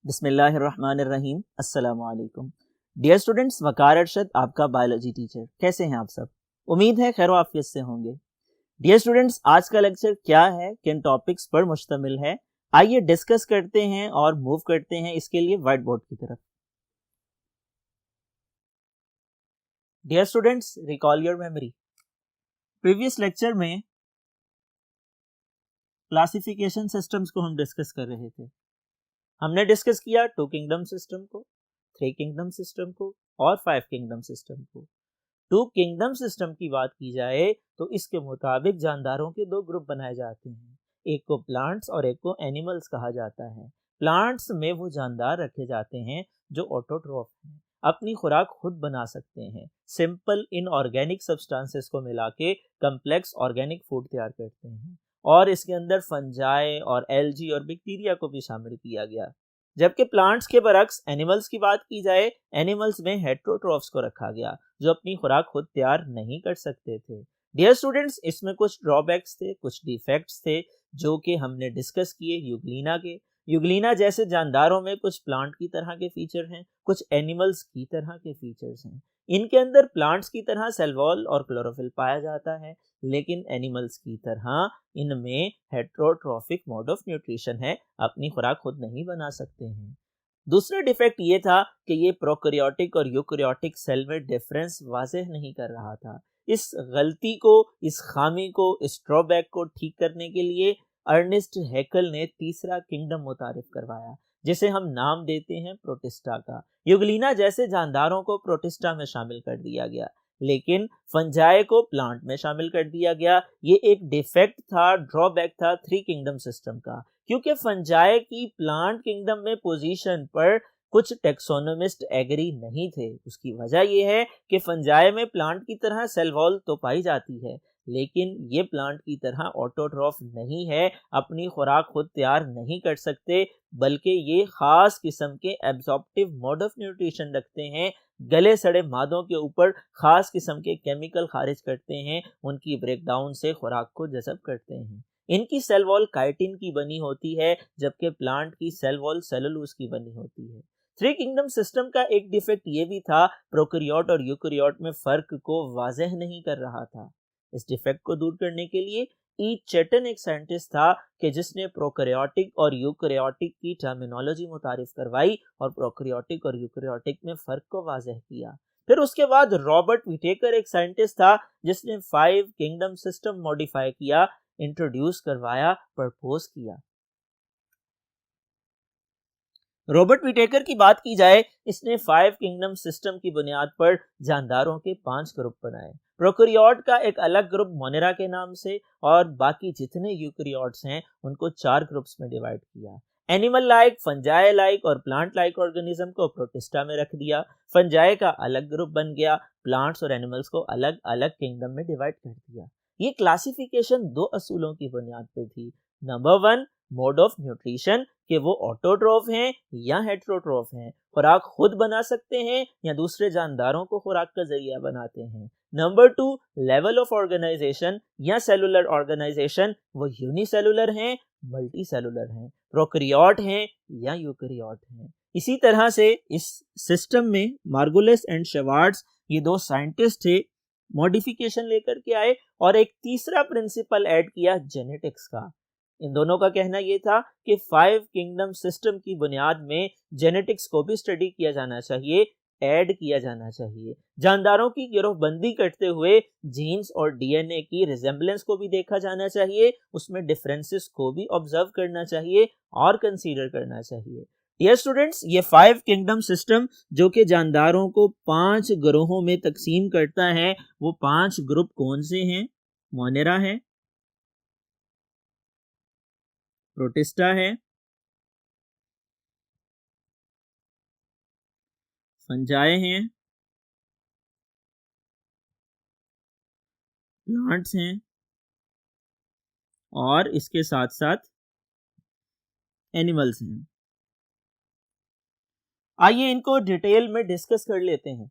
बिस्मिल्लाहिर्रहमानिर्रहीम। अस्सलामु अलैकुम। डियर स्टूडेंट्स, वकार अरशद आपका बायोलॉजी टीचर। कैसे हैं आप सब? उम्मीद है खैर आफियत से होंगे। डियर स्टूडेंट्स, आज का लेक्चर क्या है, किन टॉपिक्स पर मुश्तमिल है, आइए डिस्कस करते हैं और मूव करते हैं इसके लिए व्हाइट बोर्ड की तरफ। Dear students, recall your memory. Previous lecture में क्लासिफिकेशन सिस्टम्स को हम डिस्कस कर रहे थे। हमने डिस्कस किया 2 किंगडम सिस्टम को, 3 किंगडम सिस्टम को और 5 किंगडम सिस्टम को। 2 किंगडम सिस्टम की बात की जाए तो इसके मुताबिक जानदारों के 2 ग्रुप बनाए जाते हैं, एक को प्लांट्स और एक को एनिमल्स कहा जाता है। प्लांट्स में वो जानदार रखे जाते हैं जो ऑटोट्रॉफ हैं, अपनी खुराक खुद बना सकते हैं, सिंपल इनऑर्गेनिक सब्सटेंसेस को मिला के कम्प्लेक्स ऑर्गेनिक फूड तैयार करते हैं, और इसके अंदर फंजाई और एल्गी और बैक्टीरिया को भी शामिल किया गया। जबकि प्लांट्स के बरक्स एनिमल्स की बात की जाए, एनिमल्स में हेट्रोट्रॉफ्स को रखा गया जो अपनी खुराक खुद तैयार नहीं कर सकते थे। डियर स्टूडेंट्स, इसमें कुछ ड्रॉबैक्स थे, कुछ डिफेक्ट्स थे जो कि हमने डिस्कस किए यूग्लिना के। यूग्लिना जैसे जानदारों में कुछ प्लांट की तरह के फीचर हैं, कुछ एनिमल्स की तरह के फीचर्स हैं। इनके अंदर प्लांट्स की तरह सेल वॉल और क्लोरोफिल पाया जाता है, लेकिन एनिमल्स की तरह इनमें हेट्रोट्रॉफिक मोड ऑफ न्यूट्रिशन है, अपनी खुराक खुद नहीं बना सकते हैं। दूसरा डिफेक्ट ये था कि ये प्रोकैरियोटिक और यूकैरियोटिक सेल में डिफरेंस वाज़ेह नहीं कर रहा था। इस गलती को, इस खामी को, इस ड्रॉबैक को ठीक करने के लिए अर्नेस्ट हैकल ने तीसरा किंगडम मुतारिफ करवाया, जिसे हम नाम देते हैं प्रोटिस्टा का। यूग्लिना जैसे जानदारों को प्रोटिस्टा में शामिल कर दिया गया, लेकिन फंजाई को प्लांट में शामिल कर दिया गया। ये एक डिफेक्ट था, ड्रॉबैक था 3 किंगडम सिस्टम का, क्योंकि फंजाई की प्लांट किंगडम में पोजीशन पर कुछ टेक्सोनोमिस्ट एग्री नहीं थे। उसकी वजह यह है कि फंजाई में प्लांट की तरह सेल वॉल तो पाई जाती है, लेकिन ये प्लांट की तरह ऑटोट्रॉफ नहीं है, अपनी खुराक खुद तैयार नहीं कर सकते, बल्कि ये खास किस्म के एब्जॉर्प्टिव मोड ऑफ न्यूट्रिशन रखते हैं। गले सड़े मादों के ऊपर खास किस्म के केमिकल खारिज करते हैं, उनकी ब्रेकडाउन से खुराक को जज़ब करते हैं। इनकी सेल वॉल काइटिन की बनी होती है, जबकि प्लांट की सेल वॉल सेलुलोज की बनी होती है। 3 किंगडम सिस्टम का एक डिफेक्ट ये भी था, प्रोकैरियोट और यूकैरियोट में फर्क को वाज़ेह नहीं कर रहा था। इस डिफेक्ट को दूर करने के लिए ई चेटन एक साइंटिस्ट था कि जिसने प्रोकैरियोटिक और यूकैरियोटिक की टर्मिनोलॉजी मुतारिफ करवाई और प्रोकैरियोटिक और यूकैरियोटिक में फर्क को वाज़ेह किया। फिर उसके बाद रॉबर्ट विटेकर एक साइंटिस्ट था जिसने 5 किंगडम सिस्टम मॉडिफाई किया, इंट्रोड्यूस करवाया, प्रपोज किया। रॉबर्ट विटेकर की बात की जाए, इसने 5 किंगडम सिस्टम की बुनियाद पर जानदारों के 5 ग्रुप बनाए। प्रोकैरियोट का एक अलग ग्रुप मोनेरा के नाम से, और बाकी जितने यूकैरियोट्स हैं उनको 4 ग्रुप्स में डिवाइड किया। एनिमल लाइक, फंजाई लाइक और प्लांट लाइक ऑर्गेनिज्म को प्रोटिस्टा में रख दिया। फंजाई का अलग ग्रुप बन गया, प्लांट्स और एनिमल्स को अलग अलग किंगडम में डिवाइड कर दिया। ये क्लासिफिकेशन 2 असूलों की बुनियाद पे थी। नंबर 1, मोड ऑफ न्यूट्रिशन, कि वो ऑटोट्रॉफ हैं या हेट्रोट्रॉफ हैं, खुराक खुद बना सकते हैं या दूसरे जानदारों को खुराक का जरिया बनाते हैं। नंबर 2, लेवल ऑफ ऑर्गेनाइजेशन या सेलुलर ऑर्गेनाइजेशन, वो यूनिसेलुलर हैं, मल्टी सेलुलर हैं, प्रोकैरियोट हैं या यूकैरियोट हैं। इसी तरह से इस सिस्टम में मार्गुलिस एंड शेवार्ड्स, ये 2 साइंटिस्ट थे, मॉडिफिकेशन लेकर के आए और एक तीसरा प्रिंसिपल ऐड किया जेनेटिक्स का। इन दोनों का कहना यह था कि 5 किंगडम सिस्टम की बुनियाद में जेनेटिक्स को भी स्टडी किया जाना चाहिए, ऐड किया जाना चाहिए। जानदारों की गिरोहबंदी करते हुए जीन्स और डीएनए की रिजेंबलेंस को भी देखा जाना चाहिए, उसमें डिफरेंसेस को भी ऑब्जर्व करना चाहिए और कंसीडर करना चाहिए। डियर स्टूडेंट्स, ये 5 किंगडम सिस्टम जो कि जानदारों को 5 ग्रोहों में तकसीम करता है, वो 5 ग्रुप कौन से हैं? मोनेरा है, प्रोटिस्टा है, फंजाई हैं, प्लांट्स हैं और इसके साथ साथ एनिमल्स हैं। आइए इनको डिटेल में डिस्कस कर लेते हैं।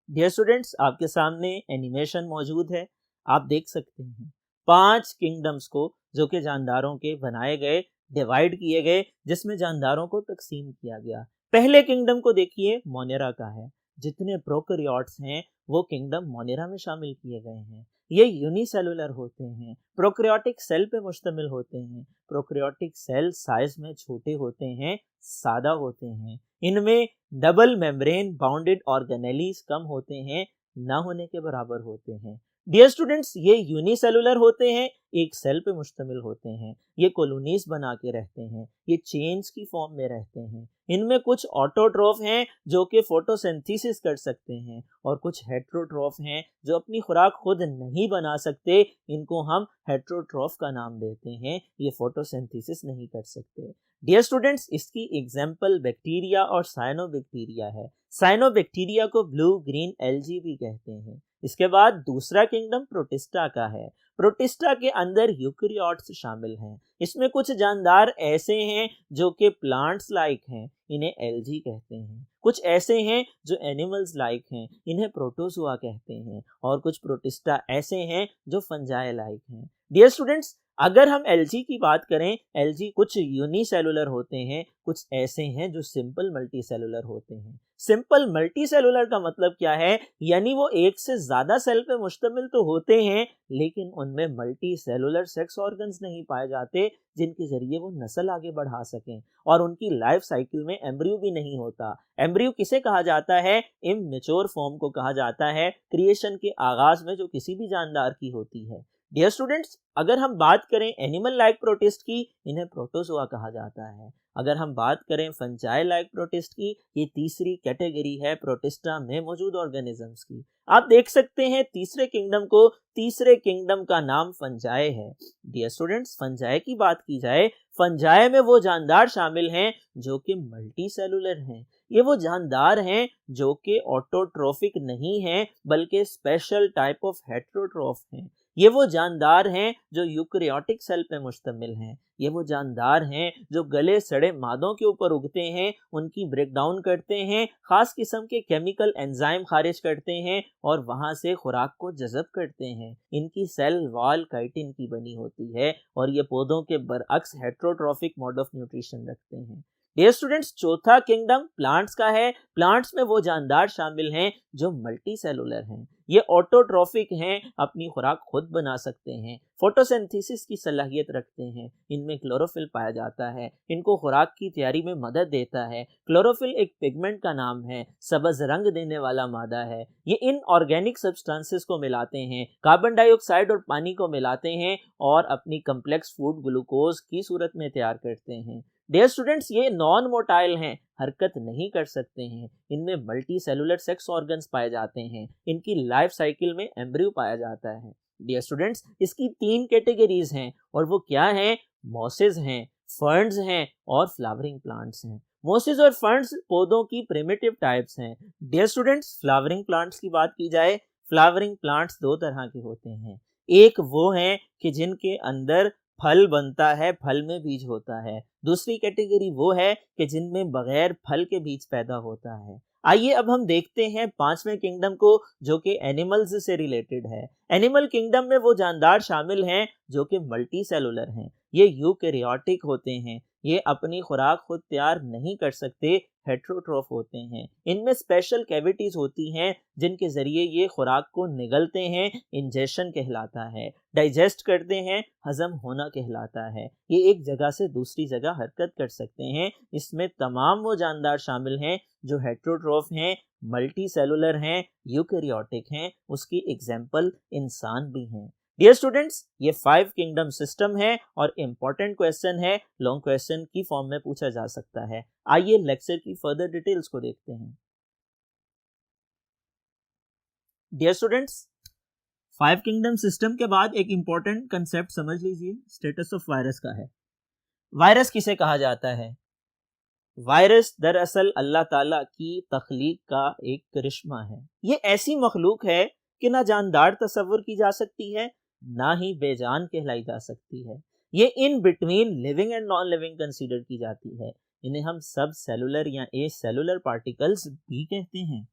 डियर स्टूडेंट्स, आपके सामने एनिमेशन मौजूद है, आप देख सकते हैं। 5 किंगडम्स को जो कि जानदारों के बनाए गए, डिवाइड किए गए, जिसमें जानदारों को तकसीम किया गया। पहले किंगडम को देखिए, मोनेरा का है। जितने प्रोकैरियोट्स हैं वो किंगडम मोनेरा में शामिल किए गए हैं। ये यूनिसेलुलर होते हैं, प्रोकैरियोटिक सेल पे मुश्तमिल होते हैं। प्रोकैरियोटिक सेल साइज में छोटे होते हैं, सादा होते हैं। इनमें डबल मेम्ब्रेन बाउंडेड ऑर्गेनेलीज कम होते हैं, ना होने के बराबर होते हैं। डियर स्टूडेंट्स, ये यूनिसेलुलर होते हैं, एक सेल पे मुश्तमिल होते हैं। ये कॉलोनीज बना के रहते हैं, ये चेन्स की फॉर्म में रहते हैं। इनमें कुछ ऑटोट्रोफ हैं जो कि फोटोसिंथेसिस कर सकते हैं, और कुछ हेट्रोट्रोफ हैं जो अपनी खुराक खुद नहीं बना सकते। इनको हम हेट्रोट्रोफ का नाम देते हैं, ये फोटोसिंथेसिस नहीं कर सकते। डियर स्टूडेंट्स, इसकी एग्जाम्पल बैक्टीरिया और साइनोबैक्टीरिया है। साइनोबैक्टीरिया को ब्लू ग्रीन एल्गी भी कहते हैं। इसके बाद दूसरा किंगडम प्रोटिस्टा का है। प्रोटिस्टा के अंदर यूकैरियोट्स शामिल हैं। इसमें कुछ जानदार ऐसे हैं जो कि प्लांट्स लाइक हैं, इन्हें एल्गी कहते हैं। कुछ ऐसे हैं जो एनिमल्स लाइक हैं, इन्हें प्रोटोजुआ कहते हैं। और कुछ प्रोटिस्टा ऐसे हैं जो फंजाई लाइक हैं। डियर स्टूडेंट्स, अगर हम एल्गी की बात करें, एल्गी कुछ यूनिसेलुलर होते हैं, कुछ ऐसे हैं जो सिंपल मल्टीसेलुलर होते हैं। सिंपल मल्टीसेलुलर का मतलब क्या है? यानी वो एक से ज्यादा सेल पे मुश्तमिल तो होते हैं, लेकिन उनमें मल्टीसेलुलर सेक्स ऑर्गन्स नहीं पाए जाते जिनके जरिए वो नस्ल आगे बढ़ा सकें। और उनकी लाइफ साइकिल में एम्ब्रियो भी नहीं होता। एम्ब्रियो किसे कहा जाता है? इमैच्योर फॉर्म को कहा जाता है, क्रिएशन के आगाज में जो किसी भी जानदार की होती है। डियर स्टूडेंट्स, अगर हम बात करें एनिमल लाइक प्रोटिस्ट की, इन्हें प्रोटोजुआ कहा जाता है। अगर हम बात करें फंजाई लाइक प्रोटिस्ट की, ये तीसरी कैटेगरी है प्रोटिस्टा में मौजूद ऑर्गेनिजम्स की। आप देख सकते हैं तीसरे किंगडम का नाम फंजाई है। डियर स्टूडेंट्स, फंजाई की बात की जाए, फंजाई में वो जानदार शामिल हैं जो कि मल्टी सेलुलर हैं। ये वो जानदार हैं जो कि ऑटोट्रोफिक नहीं हैं, बल्कि स्पेशल टाइप ऑफ हेट्रोट्रोफ हैं। ये वो जानदार हैं जो यूकैरियोटिक सेल पे मुश्तमिल हैं। ये वो जानदार हैं जो गले सड़े मादों के ऊपर उगते हैं, उनकी ब्रेकडाउन करते हैं, खास किस्म के केमिकल एंजाइम खारिज करते हैं और वहां से खुराक को जज़ब करते हैं। इनकी सेल वॉल काइटिन की बनी होती है और ये पौधों के बरअक्स हेट्रोट्रोफिक मोड ऑफ न्यूट्रिशन रखते हैं। डियर स्टूडेंट्स, चौथा किंगडम प्लांट्स का है। प्लांट्स में वो जानदार शामिल हैं जो मल्टी सेलुलर हैं। ये ऑटोट्रोफिक हैं, अपनी खुराक खुद बना सकते हैं, फोटोसिंथेसिस की सलाहियत रखते हैं। इनमें क्लोरोफिल पाया जाता है, इनको खुराक की तैयारी में मदद देता है। क्लोरोफिल एक पिगमेंट का नाम है, सब्ज रंग देने वाला मादा है। ये इन ऑर्गेनिक सब्सटेंसेस को मिलाते हैं, कार्बन डाइऑक्साइड और पानी को मिलाते हैं और अपनी कम्प्लेक्स फूड ग्लूकोज की सूरत में तैयार करते हैं। डियर स्टूडेंट्स, ये नॉन मोटाइल हैं, हरकत नहीं कर सकते हैं। इनमें मल्टी सेलुलर सेक्स ऑर्गन्स पाए जाते हैं। इनकी लाइफ साइकिल में एम्ब्रियो पाया जाता है। डियर स्टूडेंट्स, इसकी 3 कैटेगरीज हैं और वो क्या हैं? मॉसेस हैं, फर्न्स हैं और फ्लावरिंग प्लांट्स हैं। मॉसेस और फर्न्स पौधों की प्रिमिटिव टाइप्स हैं। डियर स्टूडेंट्स, फ्लावरिंग प्लांट्स की बात की जाए, फ्लावरिंग प्लांट्स 2 तरह के होते हैं। एक वो हैं कि जिनके अंदर फल बनता है, फल में बीज होता है। दूसरी कैटेगरी वो है कि जिनमें बगैर फल के बीज पैदा होता है। आइए अब हम देखते हैं 5वें किंगडम को, जो कि एनिमल्स से रिलेटेड है। एनिमल किंगडम में वो जानदार शामिल हैं जो कि मल्टी सेलुलर हैं। ये यूकैरियोटिक होते हैं, ये अपनी खुराक खुद तैयार नहीं कर सकते, हेट्रोट्रोफ होते हैं। इनमें स्पेशल कैविटीज होती हैं जिनके जरिए ये खुराक को निगलते हैं, इंजेशन कहलाता है। डाइजेस्ट करते हैं, हजम होना कहलाता है। ये एक जगह से दूसरी जगह हरकत कर सकते हैं। इसमें तमाम वो जानदार शामिल हैं जो हेट्रोट्रोफ हैं, मल्टी सेलुलर हैं, यूकैरियोटिक हैं। उसकी एग्जाम्पल इंसान भी हैं। डियर स्टूडेंट्स, ये 5 किंगडम सिस्टम है और इंपॉर्टेंट क्वेश्चन है, लॉन्ग क्वेश्चन की फॉर्म में पूछा जा सकता है। आइए लेक्चर की फर्दर डिटेल्स को देखते हैं। डियर स्टूडेंट्स, 5 किंगडम सिस्टम के बाद एक इंपॉर्टेंट कंसेप्ट समझ लीजिए, स्टेटस ऑफ वायरस का है। वायरस किसे कहा जाता है? वायरस दरअसल अल्लाह ताला की तख्लीक का एक करिश्मा है। ये ऐसी मखलूक है कि ना जानदार तस्वुर की जा सकती है, ना ही बेजान कहलाई जा सकती है। ये in between living and non living consider की जाती है। इन्हें हम सब सेलुलर या ए सेलुलर पार्टिकल्स भी कहते हैं।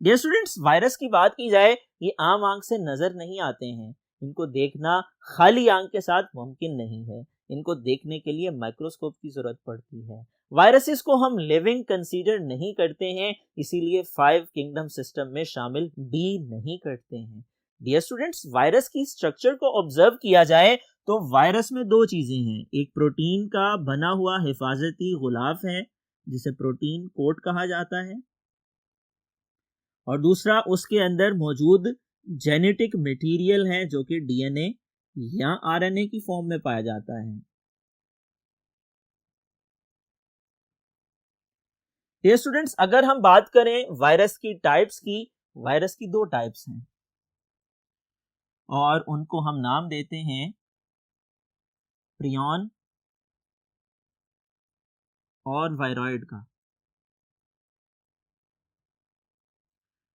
डियर स्टूडेंट्स, वायरस की बात की जाए, ये आम आंख से नजर नहीं आते हैं। इनको देखना खाली आंख के साथ मुमकिन नहीं है, इनको देखने के लिए माइक्रोस्कोप की जरूरत पड़ती है। वायरसेस को हम लिविंग कंसीडर नहीं करते हैं, इसीलिए 5 किंगडम सिस्टम में शामिल भी नहीं करते हैं। डियर स्टूडेंट्स, वायरस की स्ट्रक्चर को ऑब्जर्व किया जाए तो वायरस में दो चीजें हैं, एक प्रोटीन का बना हुआ हिफाजती गुलाफ है जिसे प्रोटीन कोट कहा जाता है, और दूसरा उसके अंदर मौजूद जेनेटिक मटेरियल है जो कि डीएनए या आरएनए की फॉर्म में पाया जाता है। डियर स्टूडेंट्स, अगर हम बात करें वायरस की टाइप्स की, वायरस की दो टाइप्स हैं और उनको हम नाम देते हैं प्रियॉन और वायरॉइड का।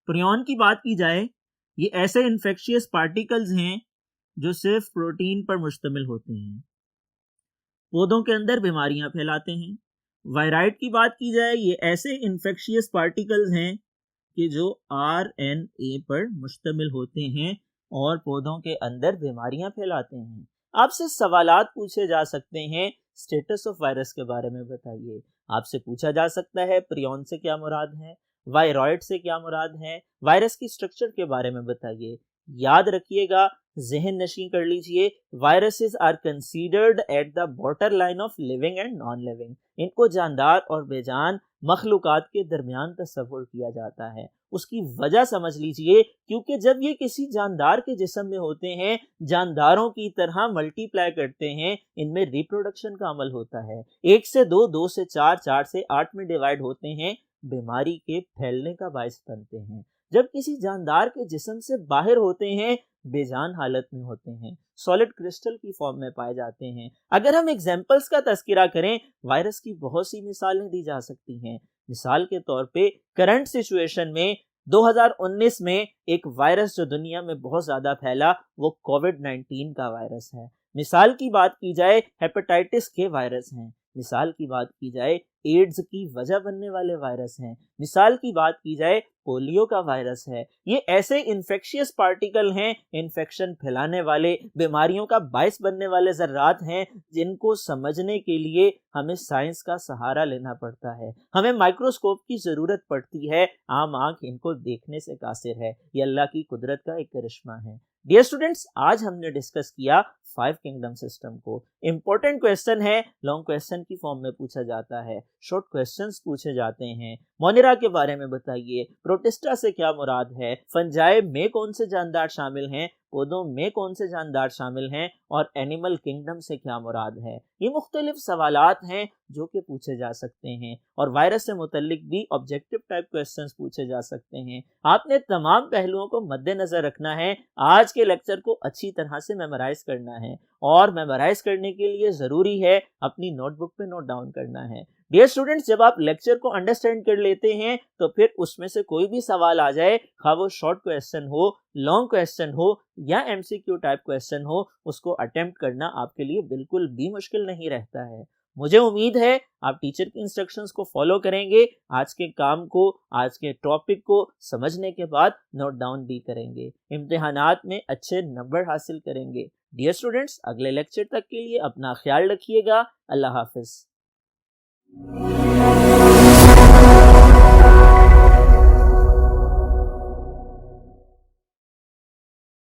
प्रियॉन की बात की जाए, ये ऐसे इन्फेक्शियस पार्टिकल्स हैं जो सिर्फ प्रोटीन पर मुश्तमिल होते हैं, पौधों के अंदर बीमारियां फैलाते हैं। वायराइड की बात की जाए, ये ऐसे इन्फेक्शियस पार्टिकल्स हैं कि जो आरएनए पर मुश्तमिल होते हैं और पौधों के अंदर बीमारियां फैलाते हैं। आपसे सवालात पूछे जा सकते हैं, स्टेटस ऑफ वायरस के बारे में बताइए। आपसे पूछा जा सकता है प्रियॉन से क्या मुराद है, वायरॉइड से क्या मुराद है, वायरस की स्ट्रक्चर के बारे में बताइए। याद रखिएगा, जहन नशीं कर लीजिए, viruses are considered at the border line of living and non living. इनको जानदार और बेजान मखलूकात के दरमियान तस्वुर किया जाता है। उसकी वजह समझ लीजिए, क्योंकि जब ये किसी जानदार के जिस्म में होते हैं, जानदारों की तरह मल्टीप्लाई करते हैं, इनमें रिप्रोडक्शन का अमल होता है। 1 से 2, 2 से 4, 4 से 8 में डिवाइड होते हैं, बीमारी के फैलने का बायस बनते हैं। जब किसी जानदार के जिस्म से बाहर होते हैं, बेजान हालत में होते हैं, सॉलिड क्रिस्टल की फॉर्म में पाए जाते हैं। अगर हम एग्जाम्पल्स का तस्करा करें, वायरस की बहुत सी मिसालें दी जा सकती हैं। मिसाल के तौर पे करंट सिचुएशन में 2019 में एक वायरस जो दुनिया में बहुत ज़्यादा फैला, वो कोविड-19 का वायरस है। मिसाल की बात की जाए, हेपेटाइटिस के वायरस हैं। मिसाल की बात की जाए, एड्स की वजह बनने वाले वायरस हैं। मिसाल की बात की जाए, पोलियो का वायरस है। ये ऐसे इन्फेक्शियस पार्टिकल हैं, इन्फेक्शन फैलाने वाले, बीमारियों का बायस बनने वाले ज़र्रात हैं, जिनको समझने के लिए हमें साइंस का सहारा लेना पड़ता है, हमें माइक्रोस्कोप की ज़रूरत पड़ती है। आम आंख इनको देखने से कासिर है, ये अल्लाह की कुदरत का एक करिश्मा है। डियर स्टूडेंट्स, आज हमने डिस्कस किया 5 किंगडम सिस्टम को। इंपॉर्टेंट क्वेश्चन है, लॉन्ग क्वेश्चन की फॉर्म में पूछा जाता है, शॉर्ट क्वेश्चंस पूछे जाते हैं। मोनेरा के बारे में बताइए, प्रोटिस्टा से क्या मुराद है, फंजाई में कौन से जानदार शामिल हैं, पौधों में कौन से जानदार शामिल हैं, और एनिमल किंगडम से क्या मुराद है। ये मुख्तलिफ सवालात हैं जो कि पूछे जा सकते हैं, और वायरस से मुतल्लिक भी ऑब्जेक्टिव टाइप क्वेश्चंस पूछे जा सकते हैं। आपने तमाम पहलुओं को मद्देनजर रखना है, आज के लेक्चर को अच्छी तरह से मेमोराइज करना है, और मेमोराइज करने के लिए ज़रूरी है अपनी नोटबुक पे नोट डाउन करना है। डियर स्टूडेंट्स, जब आप लेक्चर को अंडरस्टैंड कर लेते हैं तो फिर उसमें से कोई भी सवाल आ जाए, खा वो शॉर्ट क्वेश्चन हो, लॉन्ग क्वेश्चन हो या एमसीक्यू टाइप क्वेश्चन हो, उसको अटेम्प्ट करना आपके लिए बिल्कुल भी मुश्किल नहीं रहता है। मुझे उम्मीद है आप टीचर की इंस्ट्रक्शंस को फॉलो करेंगे, आज के काम को, आज के टॉपिक को समझने के बाद नोट डाउन भी करेंगे, इम्तिहानात में अच्छे नंबर हासिल करेंगे। डियर स्टूडेंट्स, अगले लेक्चर तक के लिए अपना ख्याल रखिएगा। अल्लाह हाफिज।